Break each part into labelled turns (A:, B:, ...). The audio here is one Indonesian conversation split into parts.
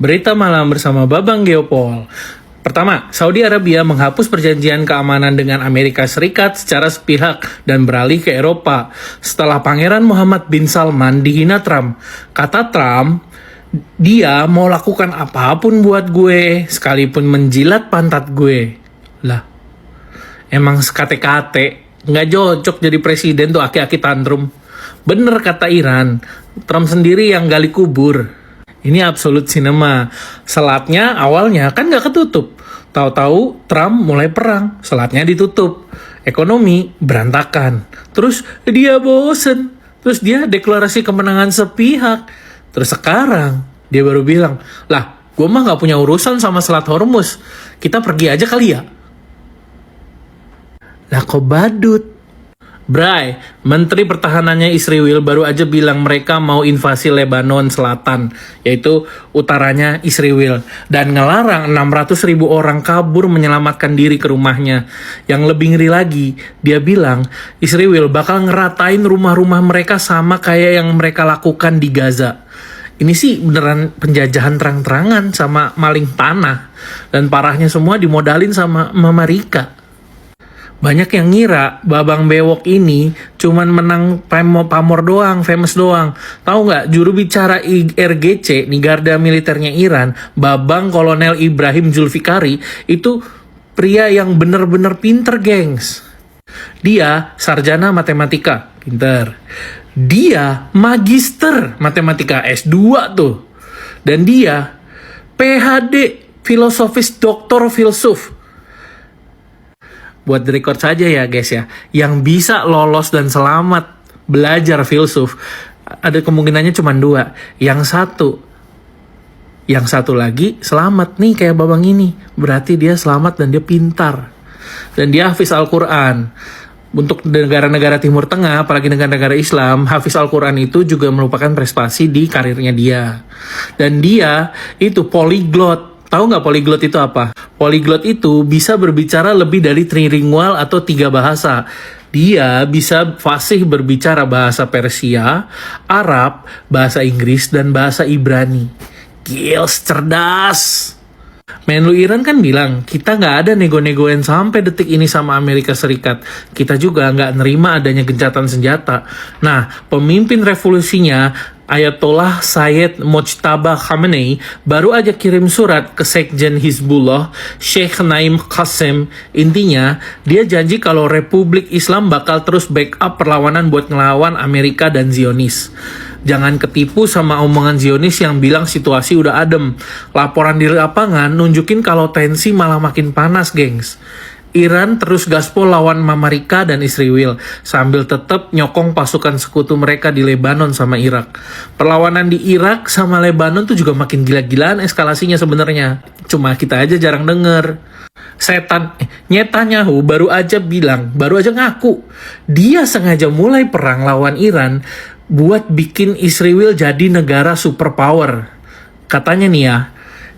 A: Berita malam bersama Babang Geopol. Pertama, Saudi Arabia menghapus perjanjian keamanan dengan Amerika Serikat secara sepihak dan beralih ke Eropa setelah Pangeran Muhammad bin Salman dihina Trump. Kata Trump, dia mau lakukan apapun buat gue, sekalipun menjilat pantat gue. Lah, emang sekate-kate, nggak cocok jadi presiden tuh aki-aki tantrum. Bener kata Iran, Trump sendiri yang gali kubur. Ini absolut cinema. Selatnya awalnya kan nggak ketutup. Tahu-tahu Trump mulai perang, selatnya ditutup. Ekonomi berantakan. Terus dia bosen. Terus dia deklarasi kemenangan sepihak. Terus sekarang dia baru bilang, lah gue mah nggak punya urusan sama Selat Hormuz. Kita pergi aja kali ya. Lah kok badut? Bray, Menteri Pertahanannya Israel baru aja bilang mereka mau invasi Lebanon Selatan, yaitu utaranya Israel, dan ngelarang 600.000 orang kabur menyelamatkan diri ke rumahnya. Yang lebih ngeri lagi, dia bilang Israel bakal ngeratain rumah-rumah mereka sama kayak yang mereka lakukan di Gaza. Ini sih beneran penjajahan terang-terangan sama maling tanah, dan parahnya semua dimodalin sama Mama Rika. Banyak yang ngira Babang Bewok ini cuman menang pamor doang, famous doang. Tahu nggak, juru bicara IRGC, nih garda militernya Iran, Babang Kolonel Ibrahim Zulfikari, itu pria yang bener-bener pinter, gengs. Dia sarjana matematika, pinter. Dia magister matematika S2 tuh. Dan dia PhD, filosofis doktor filsuf. Buat record saja ya guys ya, yang bisa lolos dan selamat belajar filsuf, ada kemungkinannya cuma 2. Yang satu lagi selamat nih kayak Babang ini, berarti dia selamat dan dia pintar. Dan dia hafiz Al-Quran. Untuk negara-negara Timur Tengah, apalagi negara-negara Islam, hafiz Al-Quran itu juga merupakan prestasi di karirnya dia. Dan dia itu polyglot. Tahu nggak polyglot itu apa? Polyglot itu bisa berbicara lebih dari trilingual atau 3 bahasa. Dia bisa fasih berbicara bahasa Persia, Arab, bahasa Inggris, dan bahasa Ibrani. Gils, cerdas! Menlu Iran kan bilang, kita nggak ada nego-negoan sampai detik ini sama Amerika Serikat. Kita juga nggak nerima adanya gencatan senjata. Nah, pemimpin revolusinya, Ayatollah Sayyid Mojtaba Khamenei, baru aja kirim surat ke Sekjen Hizbullah, Sheikh Naim Qassem. Intinya, dia janji kalau Republik Islam bakal terus backup perlawanan buat ngelawan Amerika dan Zionis. Jangan ketipu sama omongan Zionis yang bilang situasi udah adem. Laporan di lapangan nunjukin kalau tensi malah makin panas, gengs. Iran terus gaspol lawan Mamarika dan Israel sambil tetap nyokong pasukan sekutu mereka di Lebanon sama Irak. Perlawanan di Irak sama Lebanon tuh juga makin gila-gilaan eskalasinya sebenarnya. Cuma kita aja jarang denger. Netanyahu baru aja ngaku dia sengaja mulai perang lawan Iran buat bikin Israel jadi negara superpower. Katanya nih ya,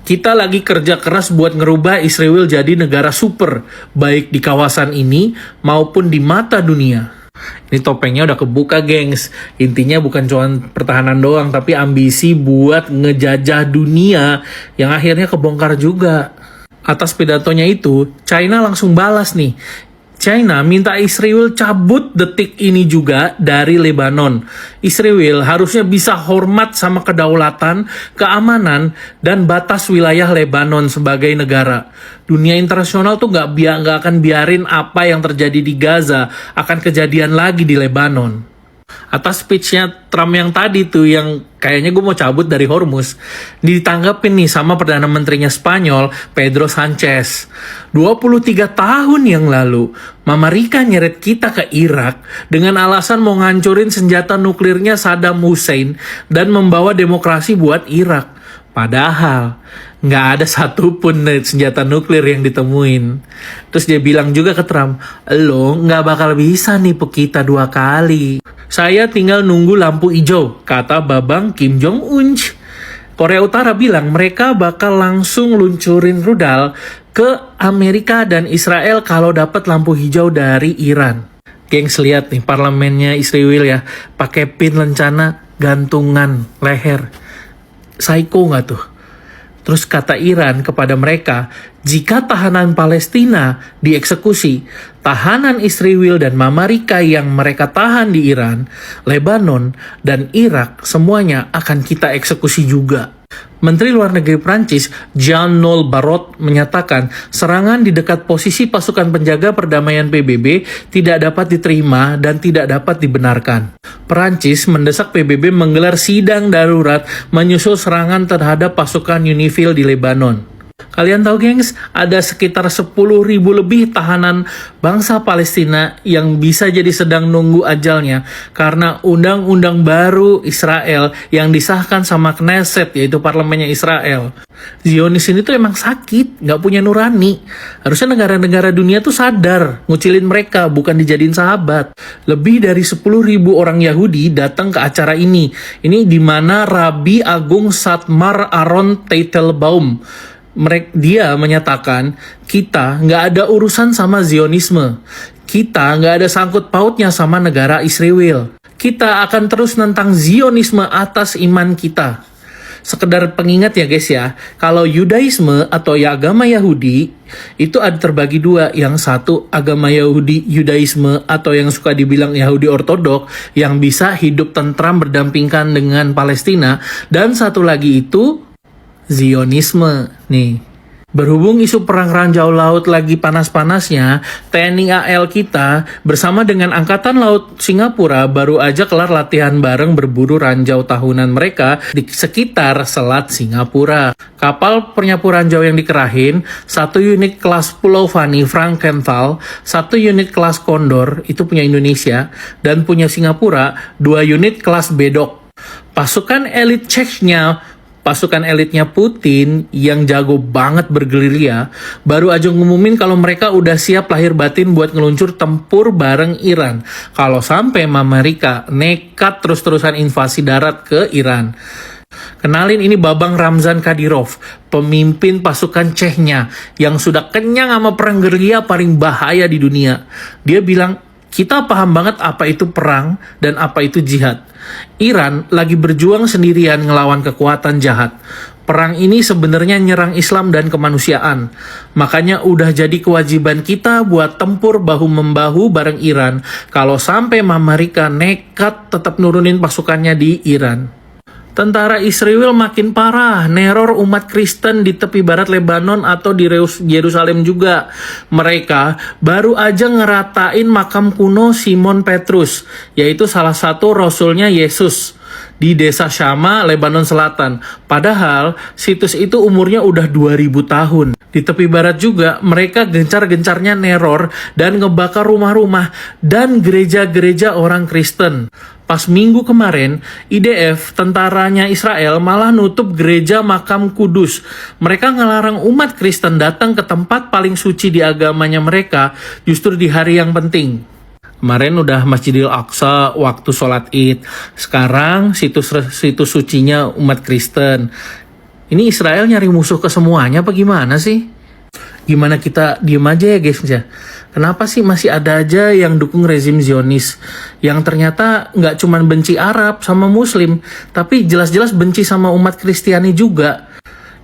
A: kita lagi kerja keras buat ngerubah Israel jadi negara super, baik di kawasan ini maupun di mata dunia. Ini topengnya udah kebuka, gengs. Intinya bukan cuma pertahanan doang, tapi ambisi buat ngejajah dunia yang akhirnya kebongkar juga. Atas pidatonya itu, China langsung balas nih. China minta Israel cabut detik ini juga dari Lebanon. Israel harusnya bisa hormat sama kedaulatan, keamanan, dan batas wilayah Lebanon sebagai negara. Dunia internasional tuh nggak akan biarin apa yang terjadi di Gaza akan kejadian lagi di Lebanon. Atas speech-nya Trump yang tadi tuh, yang kayaknya gue mau cabut dari Hormuz, ditanggapin nih sama Perdana Menterinya Spanyol, Pedro Sanchez. 23 tahun yang lalu, Mama Rika nyeret kita ke Irak dengan alasan mau ngancurin senjata nuklirnya Saddam Hussein dan membawa demokrasi buat Irak. Padahal nggak ada satupun senjata nuklir yang ditemuin. Terus dia bilang juga ke Trump, lo nggak bakal bisa nipu kita 2 kali. Saya tinggal nunggu lampu hijau, kata Babang Kim Jong-un. Korea Utara bilang mereka bakal langsung luncurin rudal ke Amerika dan Israel kalau dapat lampu hijau dari Iran. Gengs, lihat nih parlemennya Israel ya, pakai pin lencana gantungan leher. Psycho nggak tuh? Terus kata Iran kepada mereka, jika tahanan Palestina dieksekusi, tahanan Israel dan Mamarika yang mereka tahan di Iran, Lebanon, dan Irak semuanya akan kita eksekusi juga. Menteri Luar Negeri Prancis Jean-Noël Barrot menyatakan serangan di dekat posisi pasukan penjaga perdamaian PBB tidak dapat diterima dan tidak dapat dibenarkan. Prancis mendesak PBB menggelar sidang darurat menyusul serangan terhadap pasukan UNIFIL di Lebanon. Kalian tahu gengs, ada sekitar 10.000 lebih tahanan bangsa Palestina yang bisa jadi sedang nunggu ajalnya karena undang-undang baru Israel yang disahkan sama Knesset, yaitu parlemennya Israel. Zionis ini tuh emang sakit, nggak punya nurani. Harusnya negara-negara dunia tuh sadar, ngucilin mereka, bukan dijadiin sahabat. Lebih dari 10.000 orang Yahudi datang ke acara ini. Ini di mana Rabi Agung Satmar Aron Teitelbaum dia menyatakan, kita nggak ada urusan sama Zionisme. Kita nggak ada sangkut pautnya sama negara Israel. Kita akan terus nentang Zionisme atas iman kita. Sekedar pengingat ya guys ya, kalau Yudaisme atau ya agama Yahudi, itu ada terbagi dua. Yang satu agama Yahudi Yudaisme atau yang suka dibilang Yahudi Ortodok, yang bisa hidup tentram berdampingan dengan Palestina. Dan satu lagi itu Zionisme nih. Berhubung isu perang ranjau laut lagi panas-panasnya, TNI AL kita bersama dengan Angkatan Laut Singapura baru aja kelar latihan bareng berburu ranjau tahunan mereka di sekitar Selat Singapura. Kapal penyapu ranjau yang dikerahin, satu unit kelas Pulau Fanny Frankenthal, satu unit kelas Condor, itu punya Indonesia, dan punya Singapura, 2 unit kelas Bedok. Pasukan elit Czechnya, pasukan elitnya Putin yang jago banget bergerilya, baru aja ngumumin kalau mereka udah siap lahir batin buat ngeluncur tempur bareng Iran. Kalau sampai Amerika nekat terus-terusan invasi darat ke Iran. Kenalin, ini Babang Ramzan Kadyrov, pemimpin pasukan Czechnya yang sudah kenyang sama perang gerilya paling bahaya di dunia. Dia bilang, kita paham banget apa itu perang dan apa itu jihad. Iran lagi berjuang sendirian ngelawan kekuatan jahat. Perang ini sebenarnya nyerang Islam dan kemanusiaan. Makanya udah jadi kewajiban kita buat tempur bahu-membahu bareng Iran. Kalau sampai Amerika nekat tetap nurunin pasukannya di Iran. Tentara Israel makin parah, neror umat Kristen di tepi barat Lebanon atau di Yerusalem juga. Mereka baru aja ngeratain makam kuno Simon Petrus, yaitu salah satu rasulnya Yesus, di desa Syama, Lebanon Selatan. Padahal situs itu umurnya udah 2000 tahun. Di tepi barat juga mereka gencar-gencarnya neror dan ngebakar rumah-rumah dan gereja-gereja orang Kristen. Pas minggu kemarin, IDF, tentaranya Israel, malah nutup gereja Makam Kudus. Mereka ngelarang umat Kristen datang ke tempat paling suci di agamanya mereka, justru di hari yang penting. Kemarin udah Masjidil Aqsa waktu sholat Id. Sekarang situs sucinya umat Kristen. Ini Israel nyari musuh ke semuanya apa gimana sih? Gimana kita diem aja ya guys ya? Kenapa sih masih ada aja yang dukung rezim Zionis? Yang ternyata nggak cuma benci Arab sama Muslim, tapi jelas-jelas benci sama umat Kristiani juga.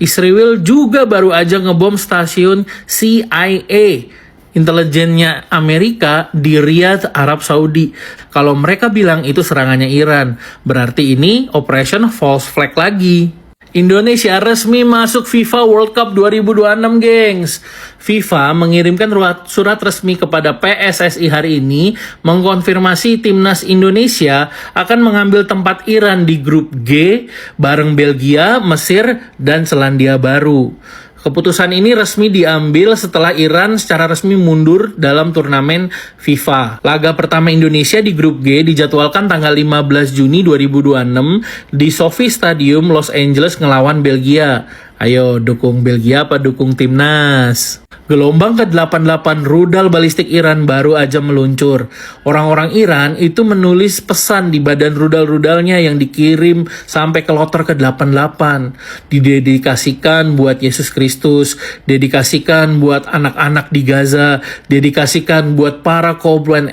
A: Israel juga baru aja ngebom stasiun CIA, intelijennya Amerika di Riyadh, Arab Saudi. Kalau mereka bilang itu serangannya Iran, berarti ini Operation False Flag lagi. Indonesia resmi masuk FIFA World Cup 2026, gengs. FIFA mengirimkan surat resmi kepada PSSI hari ini mengkonfirmasi timnas Indonesia akan mengambil tempat Iran di grup G bareng Belgia, Mesir, dan Selandia Baru. Keputusan ini resmi diambil setelah Iran secara resmi mundur dalam turnamen FIFA. Laga pertama Indonesia di grup G dijadwalkan tanggal 15 Juni 2026 di SoFi Stadium Los Angeles ngelawan Belgia. Ayo dukung Belgia apa dukung timnas? Gelombang ke-88 rudal balistik Iran baru aja meluncur. Orang-orang Iran itu menulis pesan di badan rudal-rudalnya yang dikirim sampai ke kloter ke-88. Didedikasikan buat Yesus Kristus, dedikasikan buat anak-anak di Gaza, dedikasikan buat para korban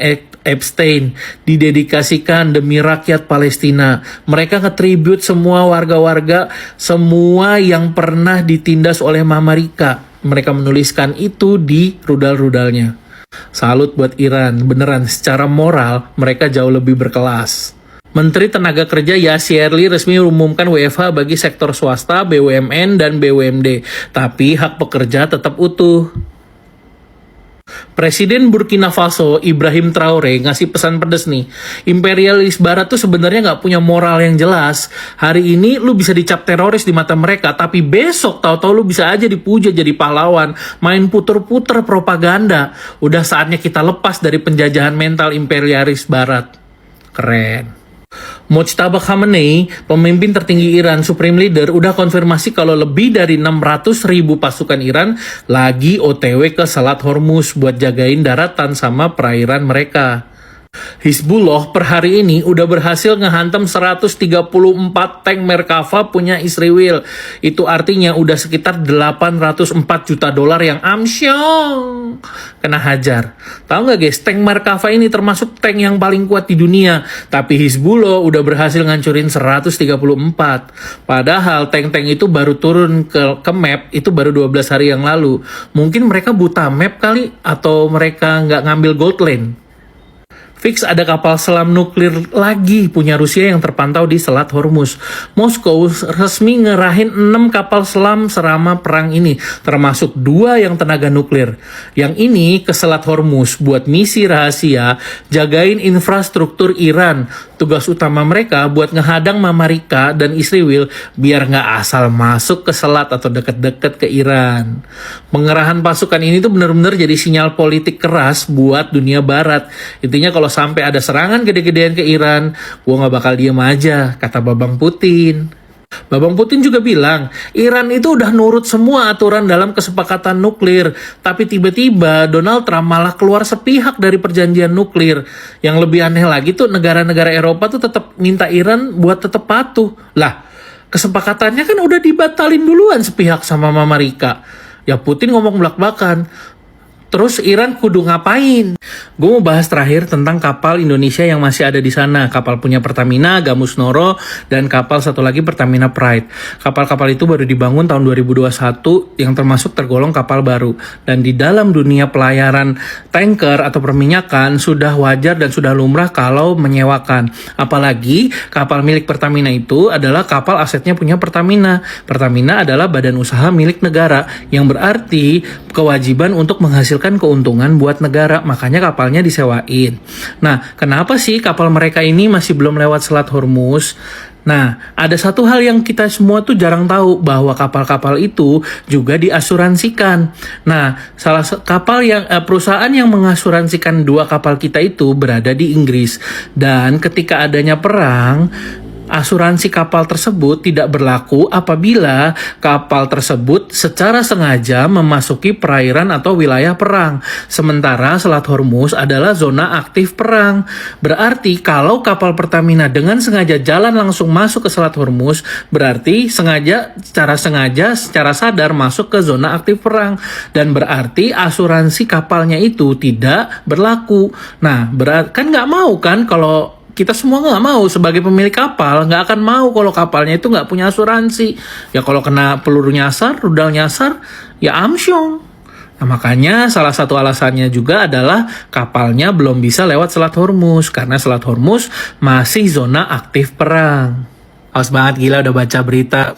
A: Epstein didedikasikan demi rakyat Palestina. Mereka nge-tribute semua warga-warga, semua yang pernah ditindas oleh Mama Rika. Mereka menuliskan itu di rudal-rudalnya. Salut buat Iran, beneran secara moral mereka jauh lebih berkelas. Menteri Tenaga Kerja Yasir Ali resmi umumkan WFH bagi sektor swasta, BUMN, dan BUMD. Tapi hak pekerja tetap utuh. Presiden Burkina Faso Ibrahim Traore ngasih pesan pedes nih. Imperialis Barat tuh sebenarnya nggak punya moral yang jelas. Hari ini lu bisa dicap teroris di mata mereka, tapi besok tahu-tahu lu bisa aja dipuja jadi pahlawan, main puter-puter propaganda. Udah saatnya kita lepas dari penjajahan mental imperialis Barat. Keren. Mojtaba Khamenei, pemimpin tertinggi Iran, Supreme Leader, udah konfirmasi kalau lebih dari 600.000 pasukan Iran lagi OTW ke Selat Hormuz buat jagain daratan sama perairan mereka. Hizbullah per hari ini udah berhasil ngehantam 134 tank Merkava punya Israel. Itu artinya udah sekitar 804 juta dolar yang amsyong kena hajar. Tahu nggak guys, tank Merkava ini termasuk tank yang paling kuat di dunia. Tapi Hizbullah udah berhasil ngancurin 134. Padahal tank-tank itu baru turun ke map itu baru 12 hari yang lalu. Mungkin mereka buta map kali, atau mereka nggak ngambil gold lane. Fix ada kapal selam nuklir lagi punya Rusia yang terpantau di Selat Hormuz. Moskow resmi ngerahin 6 kapal selam selama perang ini, termasuk 2 yang tenaga nuklir. Yang ini ke Selat Hormuz buat misi rahasia, jagain infrastruktur Iran. Tugas utama mereka buat ngehadang Mama Rika dan Israel biar nggak asal masuk ke selat atau deket-deket ke Iran. Pengerahan pasukan ini tuh benar-benar jadi sinyal politik keras buat dunia barat. Intinya kalau sampai ada serangan gede-gedean ke Iran, gua nggak bakal diem aja, kata Babang Putin. Babang Putin juga bilang, Iran itu udah nurut semua aturan dalam kesepakatan nuklir, tapi tiba-tiba Donald Trump malah keluar sepihak dari perjanjian nuklir. Yang lebih aneh lagi tuh negara-negara Eropa tuh tetap minta Iran buat tetap patuh. Lah, kesepakatannya kan udah dibatalin duluan sepihak sama Mama Rika. Ya Putin ngomong belak-belakan. Terus Iran kudu ngapain? Gue mau bahas terakhir tentang kapal Indonesia yang masih ada di sana. Kapal punya Pertamina, Gamus Noro, dan kapal satu lagi Pertamina Pride. Kapal-kapal itu baru dibangun tahun 2021 yang termasuk tergolong kapal baru. Dan di dalam dunia pelayaran tanker atau perminyakan sudah wajar dan sudah lumrah kalau menyewakan. Apalagi kapal milik Pertamina itu adalah kapal asetnya punya Pertamina. Pertamina adalah badan usaha milik negara yang berarti kewajiban untuk menghasilkan keuntungan buat negara, makanya kapalnya disewain. Nah, kenapa sih kapal mereka ini masih belum lewat Selat Hormuz? Nah, ada satu hal yang kita semua tuh jarang tahu, bahwa kapal-kapal itu juga diasuransikan. Nah, perusahaan yang mengasuransikan 2 kapal kita itu berada di Inggris. Dan ketika adanya perang, asuransi kapal tersebut tidak berlaku apabila kapal tersebut secara sengaja memasuki perairan atau wilayah perang. Sementara Selat Hormuz adalah zona aktif perang. Berarti kalau kapal Pertamina dengan sengaja jalan langsung masuk ke Selat Hormuz, berarti secara sadar masuk ke zona aktif perang. Dan berarti asuransi kapalnya itu tidak berlaku. Nah, kan nggak mau kan kalau kita semua nggak mau sebagai pemilik kapal, nggak akan mau kalau kapalnya itu nggak punya asuransi. Ya kalau kena peluru nyasar, rudal nyasar, ya amsyong. Nah makanya salah satu alasannya juga adalah kapalnya belum bisa lewat Selat Hormuz, karena Selat Hormuz masih zona aktif perang. Awas banget gila udah baca berita.